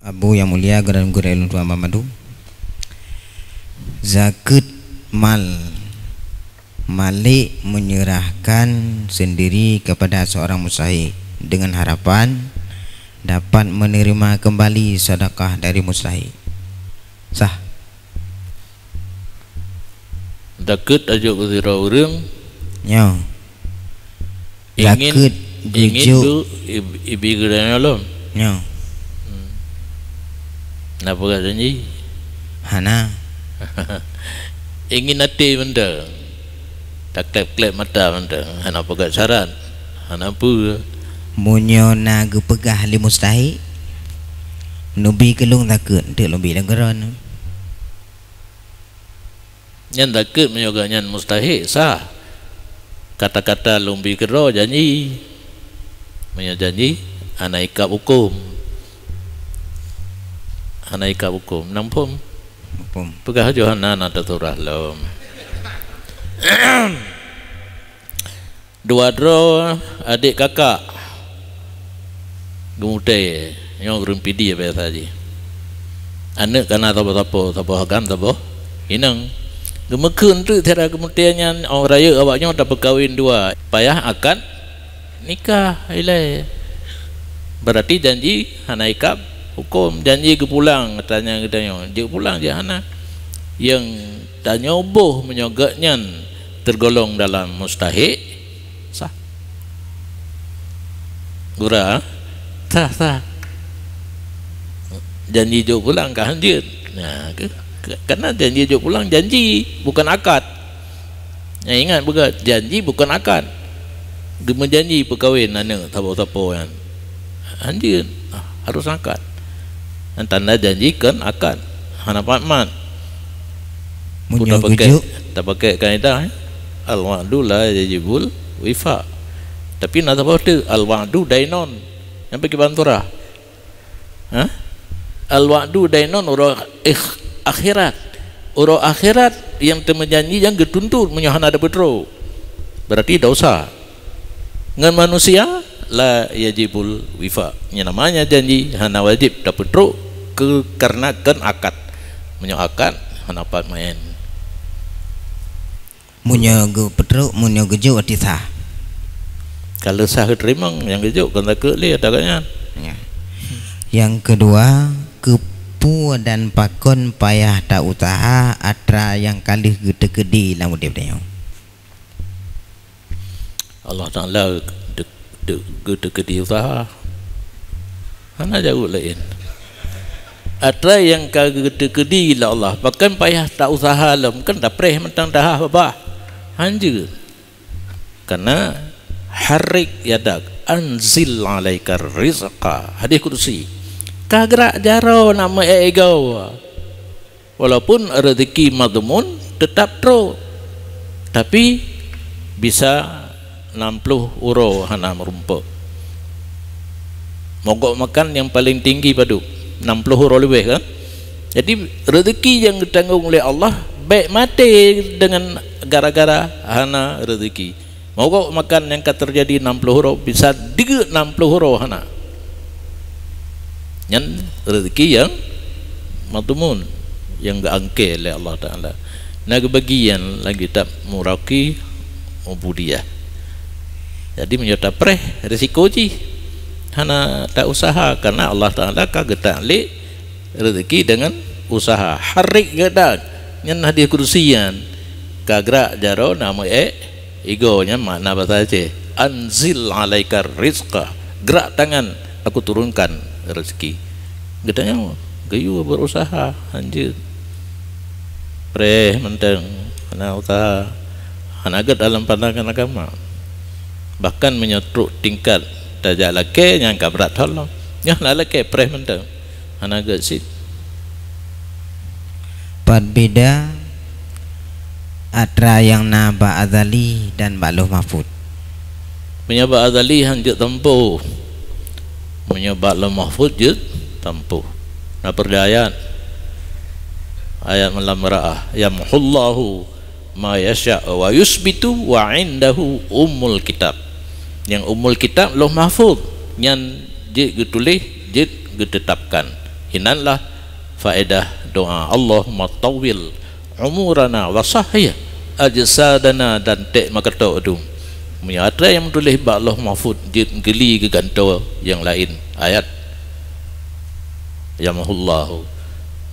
Abu yang mulia Guru Ilmu Tuan Mamadu, zakat Malik menyerahkan sendiri kepada seorang mustahik dengan harapan dapat menerima kembali sedekah dari mustahik. Sah. Zakat ajuk kira orang Nyo. Zakat ingin ibi gerana lom. Nyo. Napa kata janji? Hana. Ingin hati benda. Tak klep mata benda. Hana apa kat syarat? Hana apa? Munyo na gepegah li mustahik. Nubi kelung zakat ntek lumbi dan geron. Nyan zakat menyoga nyan mustahik sah. Kata-kata lumbi kero janji. Menyo janji ana ikap hukum. Ana ikap hukum nampum. Pegah Johana na taturah lom. Dua dro adik kakak. Gemute yang rumpidi biasa aja. Anak kana tabo hagam tabo. Inang gemekun tu tiada kemudiannya orang raya awaknya dah berkahwin dua. Payah akad nikah ilai. Berarti janji hana ikap hukum, janji ke pulang katanya dia pulang je hana. Yang tanya oboh menyogaknya tergolong dalam mustahik sah. Gura sah. Janji jauh pulang ke hanjir. Nah, karena janji jauh pulang janji bukan akad. Ya, ingat bukan janji bukan akad. Dia menjanji perkahwin anak tapo-tapo kan. Hanjir harus akad. Dan tanda janji kan akad. Hana patmat. Mudah pakai kaedah al-wa'du la yajibul wifa. Tapi nak tahu tu al-wa'du dainon. Yang pergi banturah. Al-wa'du dainon urang akhirat. Urang akhirat yang terjanji yang getuntut menyohana ada betro. Berarti dosa. Dengan manusia la yajibul wifa. Yang namanya janji hana wajib dapat betro karena kan akad. Menyo akad hana pat main. Munyo ge petro munyo gejo ati sah. Kalau sah terima yang gejo kan tak le adanya. Ya. Yang kedua, kepu dan pakon payah tak usaha atra yang kalih gede-gede lamu dia tanya. Allah Taala gede-gede usaha. Hana jauh lain. Atra yang gede-gede la Allah, bahkan payah tak usaha lam kan dah preh mentang dah babah. Hanja karena harik yadak anzil alaika rizqa hadis kursi kagrak jaro nama ego walaupun rezeki madmun tetap tro tapi bisa 60 euro hana merumpuk mogok makan yang paling tinggi padu 60 euro lebih kan. Jadi rezeki yang ditanggung oleh Allah baik mati dengan gara-gara hana rezeki. Mau kau makan yang terjadi 60 euro bisa 60 euro hana. Yang rezeki yang matumun yang angke oleh Allah Taala. Nah kebagian lagi tak muraki ubudiyah. Jadi menyata preh risiko ji. Hana tak usaha karena Allah Taala kagetak le rezeki dengan usaha. Harik gadak nyan hadiah kursian kagrak jaro nama egonya makna bahasa Aceh anzil alaika rizqa gerak tangan aku turunkan rezeki gedanya gayu berusaha anjir preh menteng kena usaha hanagat dalam pandangan agama bahkan menyetruk tingkat darjat laki yang kabrat tolong nyah laki preh menteng hanagat sit Berbeda atra yang naba azali dan ba'luh mahfud. Menyebab azali hanjut tempuh. Menyebab ba'luh mahfud jut tempuh. Nah perdayaan ayat malam ra'ah yamhullahu ma yasha' wa yusbitu wa indahu ummul kitab. Yang ummul kitab loh mahfud yang jit getulih jit getetapkan Inanlah faedah doa, Allahumma tawil umurana wa sahih ajsadana, dan tek makata tu ada yang menulis ba Allah mahfud geli ke ganto yang lain ayat yamhullahu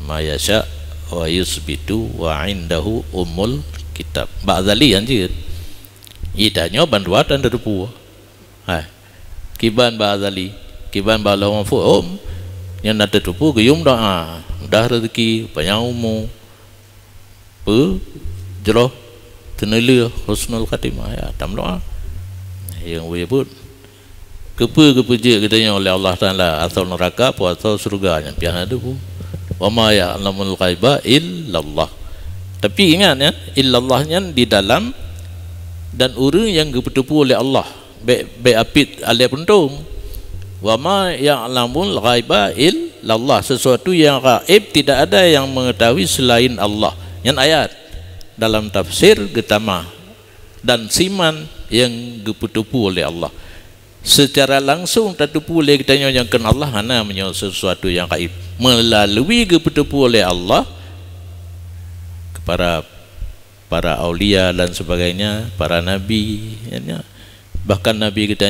ma yasha wa yusbitu wa indahu umul kitab ba'dali anjir idanya bandwa dan depu kiban ba'dali kiban ba Allah mahfud yang ada depu geyum doa dah rezeki banyak umur jeroh tenela husnul khatimah ya tam doa yang boleh pun kepa-kepa katanya oleh Allah Ta'ala atau neraka atau surga yang pian ada pun wa ma ya'lamul ghaiba illallah. Tapi ingat ya, illallahnya di dalam dan orang yang kepetupu oleh Allah baik apit alia pentung wa ma ya'lamul ghaiba illallah, sesuatu yang gaib tidak ada yang mengetahui selain Allah. Yang ayat dalam tafsir getama dan siman yang geputupu oleh Allah secara langsung tertupu oleh kita yang kenal Allah namanya sesuatu yang gaib melalui geputupu oleh Allah kepada para aulia dan sebagainya, para nabi ya. Bahkan nabi kita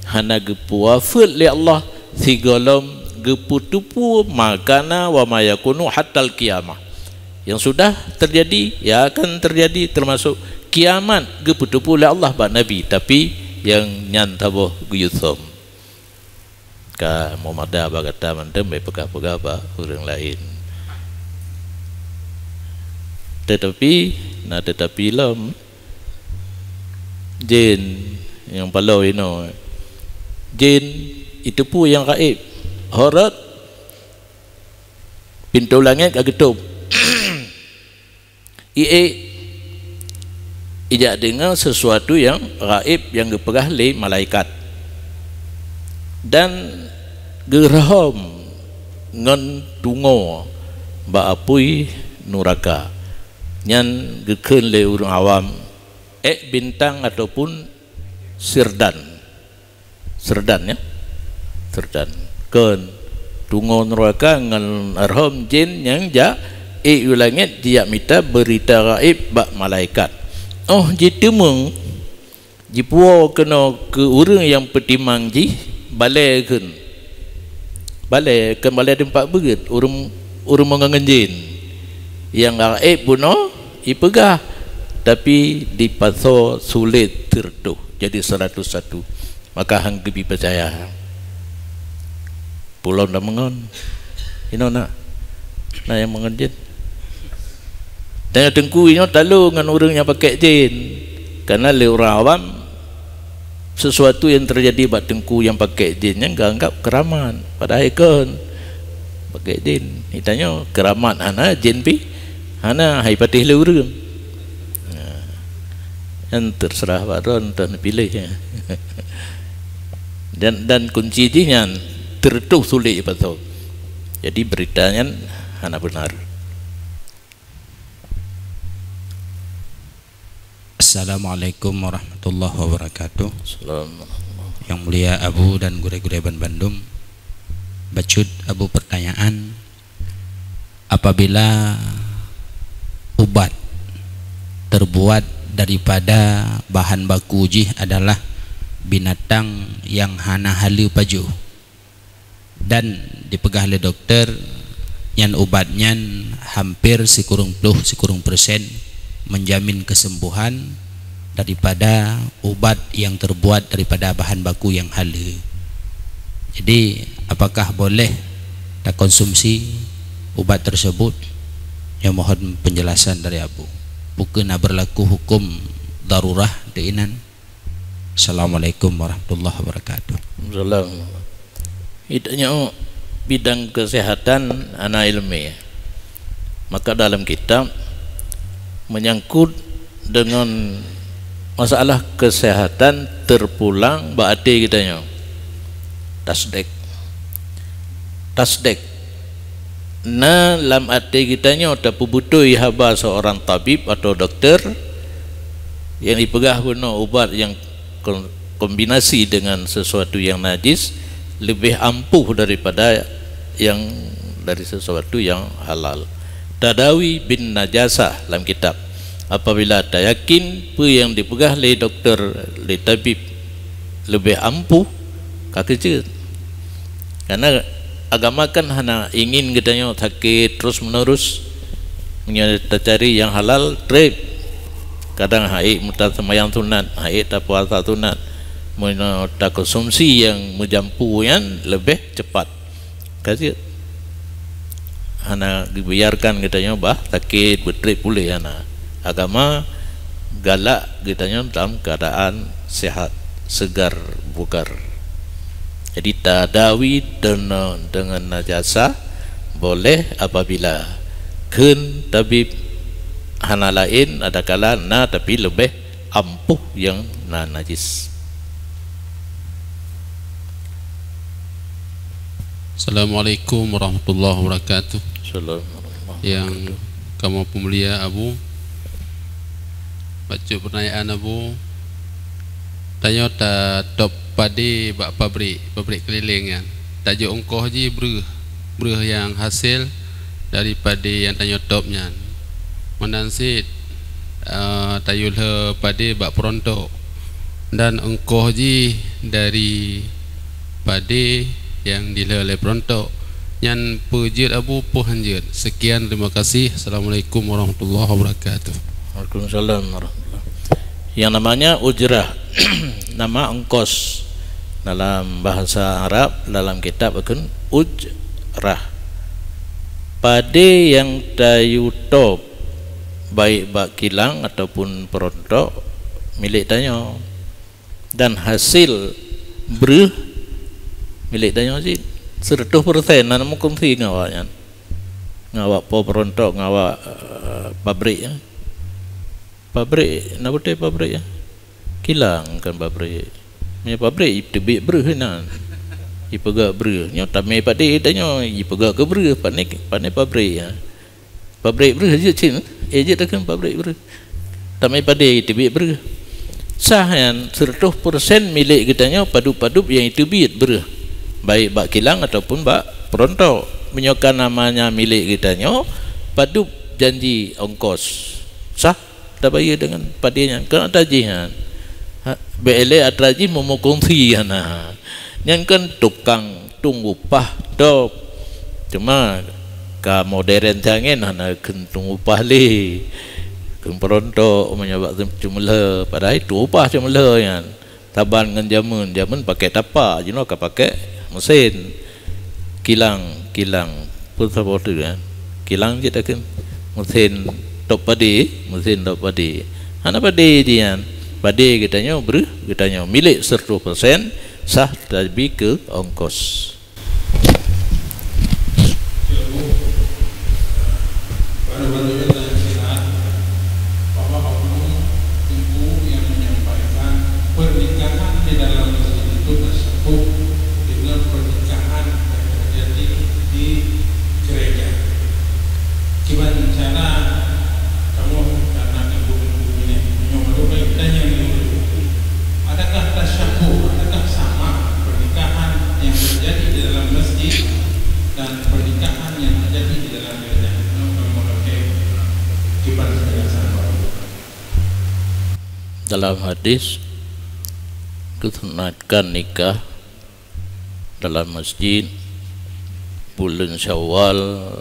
hana gepuafut oleh Allah sigolom geputupu makana wa mayakunu hatal kiamah yang sudah terjadi, ya akan terjadi termasuk kiamat geputupu oleh Allah bak Nabi, tapi yang nyantaboh guyuthom ka Muhammadah bagata mantem baik pegah-pegah ba orang lain. Tetapi lam jin yang palau jin itu pun yang gaib horat pintu langit agetup ijak dengar sesuatu yang gaib yang dipegah oleh malaikat dan geraham ngan tungo ba apui nuraka nyan geken le urang awam bintang ataupun serdan ya serdan ken tungo nuraka ngan arham jin yang ja ulangit dia minta berita gaib bak malaikat. Oh jitu meng jipuo kena ke urang yang petimang ji balai balai tempat begitu urang mengangan jin yang gaib puno ipegah tapi dipaso sulit tertuh jadi 101 maka hang gebi percaya pulau dah mengon nak yang mengan jin dan tengkuinya talu dengan orang yang pakai jin karena le orang awam sesuatu yang terjadi bak tengku yang pakai jin yang anggap keramat padahal kan pakai jin ditanya keramat ana jin pi ana hai patih le orang yang terserah baron dan pilih ya. dan kunci jinya tertuh sulit betul jadi beritanya ana benar. Assalamualaikum warahmatullahi wabarakatuh. Yang mulia Abu dan gure-gure Bandung, bacut Abu pertanyaan, apabila obat terbuat daripada bahan baku uji adalah binatang yang hana halu paju dan dipegah oleh dokter yang obatnya hampir sikurung persen menjamin kesembuhan daripada obat yang terbuat daripada bahan baku yang halal. Jadi apakah boleh tak konsumsi obat tersebut? Yang mohon penjelasan dari Abu. Bukan berlaku hukum darurah diinan. Assalamualaikum warahmatullahi wabarakatuh. Assalamualaikum. Itanya bidang kesehatan anak ilmiah. Maka dalam kitab menyangkut dengan masalah kesehatan terpulang berarti kitanya tasdek lam arti kitanya tapi butuh ihaba seorang tabib atau dokter yang dipegah guna ubat yang kombinasi dengan sesuatu yang najis lebih ampuh daripada yang dari sesuatu yang halal. Tadawi bin najasah dalam kitab, apabila tak yakin apa yang dipegah oleh doktor, oleh tabib lebih ampuh, kerja. Karena agama kan hanya ingin katanya sakit terus menerus, kita cari yang halal trip. Kadang haid mutar semayang sunat, haid tak puasa sunat, tak konsumsi yang menjampu yang lebih cepat. Kerja hana dibiarkan katanya bah sakit bertrip boleh hana. Agama galak katanya dalam keadaan sehat, segar, bugar. Jadi tadawi dengan najasa boleh apabila kun tabib hana lain ada kala na tapi lebih ampuh yang najis. Assalamualaikum warahmatullahi wabarakatuh. Assalamualaikum. Yang kamu pemulia Abu, baca pertanyaan Abu, tanya tak top padi bak pabrik keliling kan, tajuk ongkoh je beruh yang hasil daripada yang tanya topnya menansit tayul he padi bak perontok dan ongkoh je dari padi yang dilelai perontok yang pejit Abu pohanjit. Sekian, terima kasih. Assalamualaikum warahmatullahi wabarakatuh. Waalaikumsalam warahmatullahi. Yang namanya ujrah nama ongkos dalam bahasa Arab, dalam kitab akan ujrah. Pada yang dayu top baik bak kilang ataupun perontok milik tanya, dan hasil beruh milik tanya sih 100% nak mungkin ngawaknya ngawak po perontok ngawak pabrik ya. Pabrik nak betul pabrik ya, kilang kan pabrik punya pabrik tebik beruh ipegak beruh nyo tamai padi tanya ipegak ke beruh panik pabrik ya, pabrik beruh je cin je takkan pabrik beruh tamai padi tebik beruh sahan 100% milik kitanya padu-padu yang itu bit beruh baik bak kilang ataupun bak perontok, menyokan namanya milik kitanya padu janji ongkos sah tak bayar dengan padinya kan tajihan bele atraji memukungsi ana yang kan tukang tunggu upah top cuma ka modern jangan ana kentung upah le ken perontok menyabak jumlah pada itu upah jumlah yang taban dengan zaman pakai tapak you know ka pakai mesin kilang pun seperti kan kilang je takkan mesin top padi hana padi dia padi kitanya kitanya milik 100% sah tapi ke ongkos. Dalam hadis kesunatkan nikah dalam masjid bulan Syawal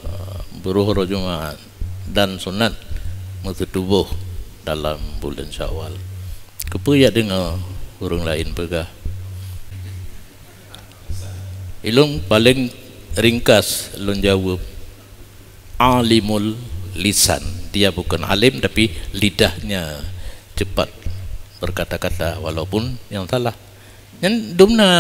beruhur Jumat dan sunat tubuh dalam bulan Syawal. Kepuyak dengar orang lain pegah. Ilung paling ringkas ilung jawab alimul lisan, dia bukan alim tapi lidahnya cepat berkata-kata walaupun yang salah. Yang dumna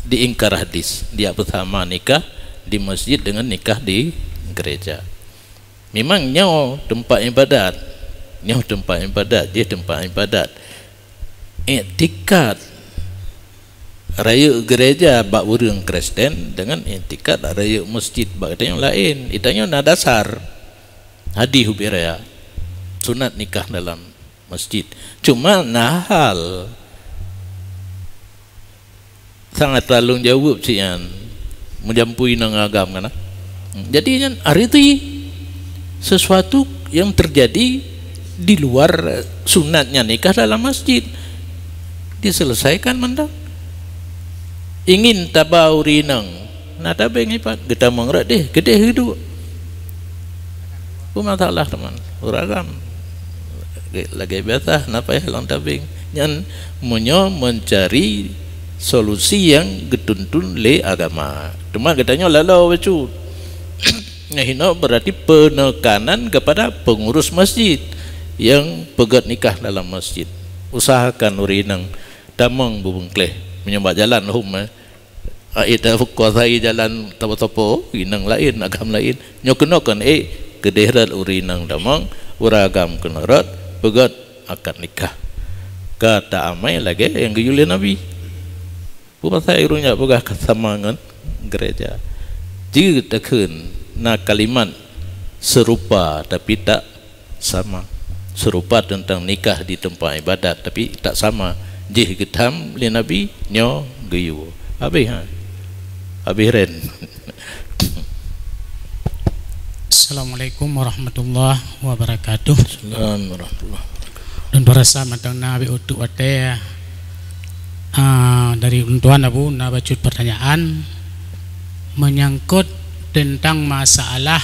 diingkar hadis dia bersama nikah di masjid dengan nikah di gereja. Memang nyaw tempat ibadat, dia tempat ibadat. Iktikad raya gereja bak urang Kristen dengan iktikad raya masjid bak yang lain. Itanya na dasar hadis hubiraya sunat nikah dalam masjid. Cuma nahal sangat tolong jawab sian menjampui nang agam kan. Jadi kan hari itu sesuatu yang terjadi di luar sunatnya nikah dalam masjid diselesaikan mandang. Ingin tabau rinang nah tabeng ipat kita menggerak deh gede hidup masalah teman uragam lagi biasa napa ya lang tabeng yang mencari solusi yang getuntun le agama cuma katanya lalau becu nah berarti penekanan kepada pengurus masjid yang pegat nikah dalam masjid usahakan urinang damang bubungkleh menyembah jalan ida kuasai jalan topo-topo inang lain agam lain nyokenakan kedehrat urinang damang uragam kenarat pegat akad nikah kata amai lagi yang geyuli nabi puasa irunya pegah kesamangan gereja jika tekun na kalimat serupa tapi tak sama serupa tentang nikah di tempat ibadat tapi tak sama jih getam li nabi nyo geyu habis ren. Assalamualaikum warahmatullahi wabarakatuh. Assalamualaikum warahmatullahi wabarakatuh. Dan para sahabat nabi utuk wate dari untuan abu na bacut pertanyaan menyangkut tentang masalah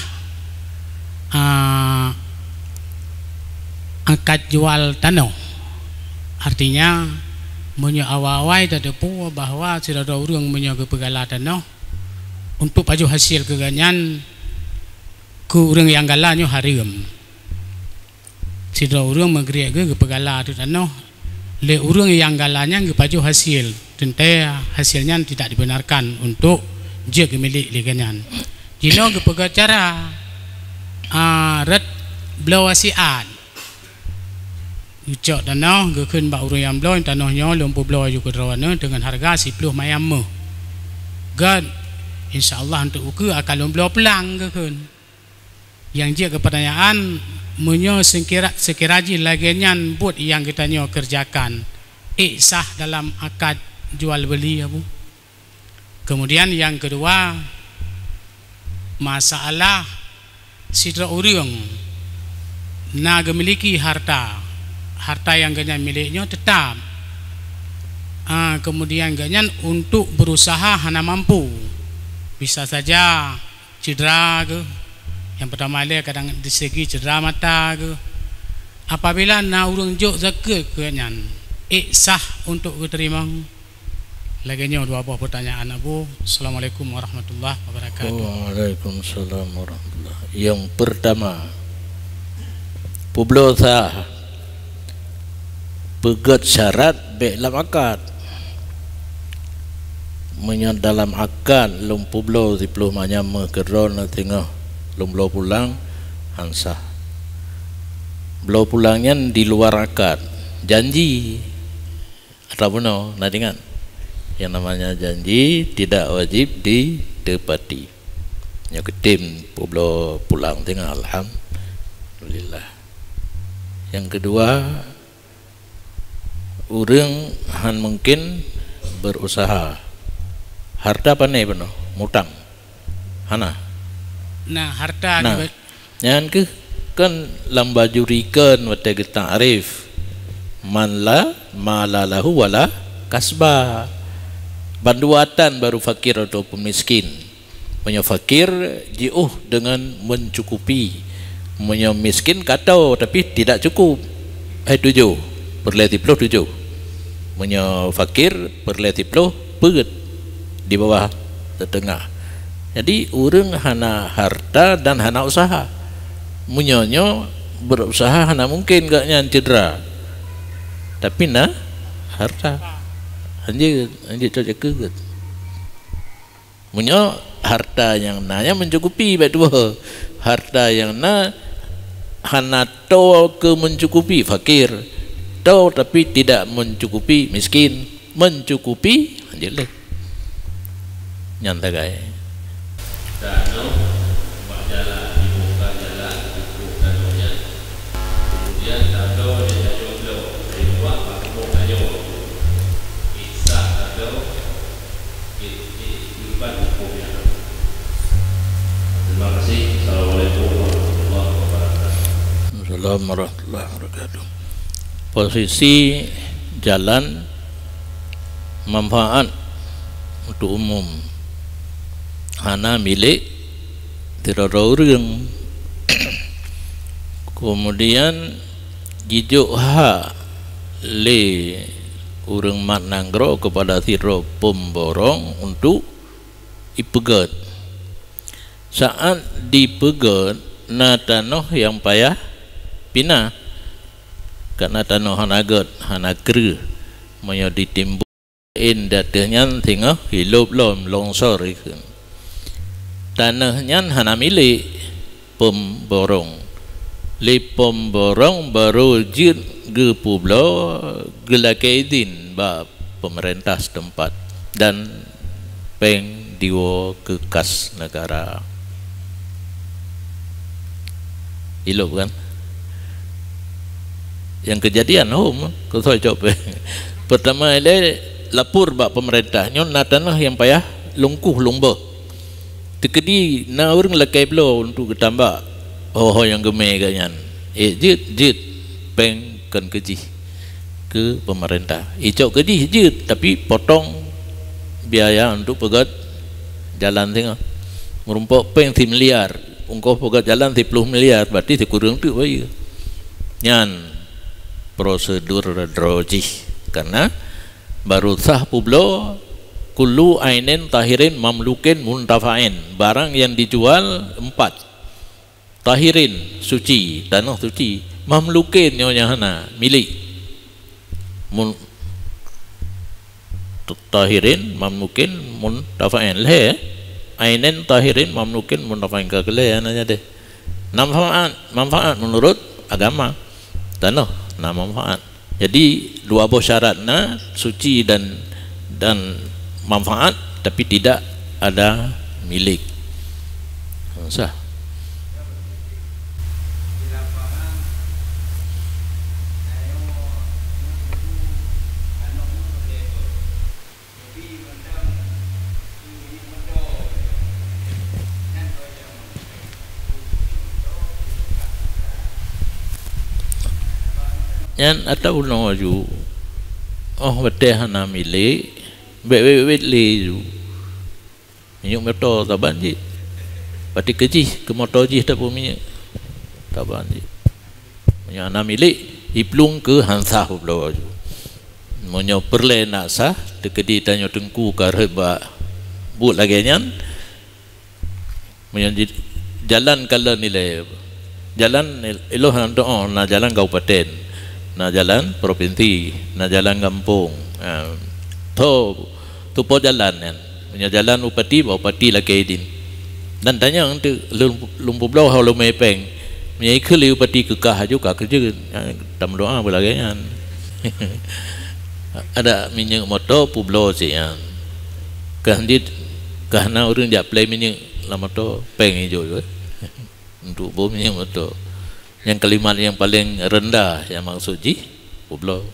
akad jual tanah. Artinya menyo awal-awal terdepu bahwa sudah ada orang menyo kepegala tanah untuk paju hasil keganyan ke orang yang galanyo harim. Sudah orang mengerik ke kepegala tu tanah le orang yang galanya ke paju hasil tentu hasilnya tidak dibenarkan untuk dia milik leganyan. Jino kepegala cara red blawasian ucap tanah gekun bak urang yang bloy tanahnya lempu bloy juga rawana dengan harga 10 mayam gan insyaallah untuk uku akan lempu pelang gekun yang dia kepertanyaan menyo sekiraji laginya buat yang kita nyo kerjakan sah dalam akad jual beli ya Bu. Kemudian yang kedua masalah sidra urang na memiliki harta yang ganyan miliknya tetap kemudian ganyan untuk berusaha hana mampu bisa saja cedera ke yang pertama dia kadang di segi cedera mata ke apabila na urang jok zakat ganyan sah untuk diterima laginya dua buah pertanyaan Abu. Assalamualaikum warahmatullahi wabarakatuh. Waalaikumsalam warahmatullahi. Yang pertama publik sah pegat syarat dalam akad menyat dalam akad lumpu blo di puluh manyam keron tengah lumblo pulang hansah blo pulangnya di luar akad janji atau benar nadingan yang namanya janji tidak wajib ditepati nya ketim blo pulang tengah alhamdulillah. Yang kedua orang han mungkin berusaha harta panai benar mutang hana nah harta yang ke kan lamba jurikan wate kita arif man la malalahu wala kasba banduatan baru fakir ataupun miskin punya fakir jiuh dengan mencukupi punya miskin katau tapi tidak cukup 7 perleti puluh 7 punya fakir perleti puluh peget di bawah setengah. Jadi orang hana harta dan hana usaha munyonyo berusaha hana mungkin gaknya cedera tapi na harta anjir cocok keget munyo harta yang nanya mencukupi betul harta yang na hana to ke mencukupi fakir tahu tapi tidak mencukupi miskin mencukupi anjir nyanta gaya danau jalan dibuka jalan dibuka jalan kemudian danau dia jomblo dibuat pakai kayu bisa danau di hukumnya Waalaikumsalam warahmatullahi wabarakatuh. Posisi jalan manfaat untuk umum hana milik tidak orang. Kemudian jijuk ha le urang mat nanggro kepada siro pemborong untuk ipegat. Saat dipegat na tanah yang payah pinah karena tanah hanagat hanakru moyo ditimbul datanya tengah hilup lom longsor ikan tanahnya hana milik pemborong li pemborong baru jin ge publo gelakaidin ba pemerintah setempat dan peng diwo ke kas negara hilup kan yang kejadian kau saya coba pertama ele lapor bak pemerintah nyon na tanah yang payah lungkuh lumba tekedi na orang lakai blo untuk ketambak yang gemai ganyan jit peng kan keji ke pemerintah icok keji jit tapi potong biaya untuk pegat jalan tengah merumpok peng 10 miliar ungkau pegat jalan 10 miliar berarti kurang tu bayar nyan prosedur droji karena baru sah publo kullu ainin tahirin mamlukin muntafain barang yang dijual 4 tahirin suci tanah suci mamlukin nyonya hana milik tahirin mamlukin muntafain le ainin tahirin mamlukin muntafain kagele nanya deh manfaat menurut agama tanah nah manfaat. Jadi dua buah syaratnya suci dan manfaat tapi tidak ada milik. Sah. Yan atau no ju beteh hana milik bet li ju nyuk motor taban ji pati keji ke motor ji tak punya taban ji punya hana milik iplung ke hansa pula ju monyo perle nak sah dekedi tanyo tengku kareba but lagi nyan monyo jalan kala nilai jalan eloh hanto na jalan kabupaten na jalan provinsi, na jalan kampung, tu po jalan kan, punya jalan upati lagi din, dan tanya untuk lumpuh belau halau mepeng, punya ikeli upati kekah juga kerja, tam doa berlagi kan, ada minyak motor publo sih kan, karena orang dia play minyak lama motor peng hijau, untuk bom minyak motor. Yang kalimat yang paling rendah yang maksud ji publo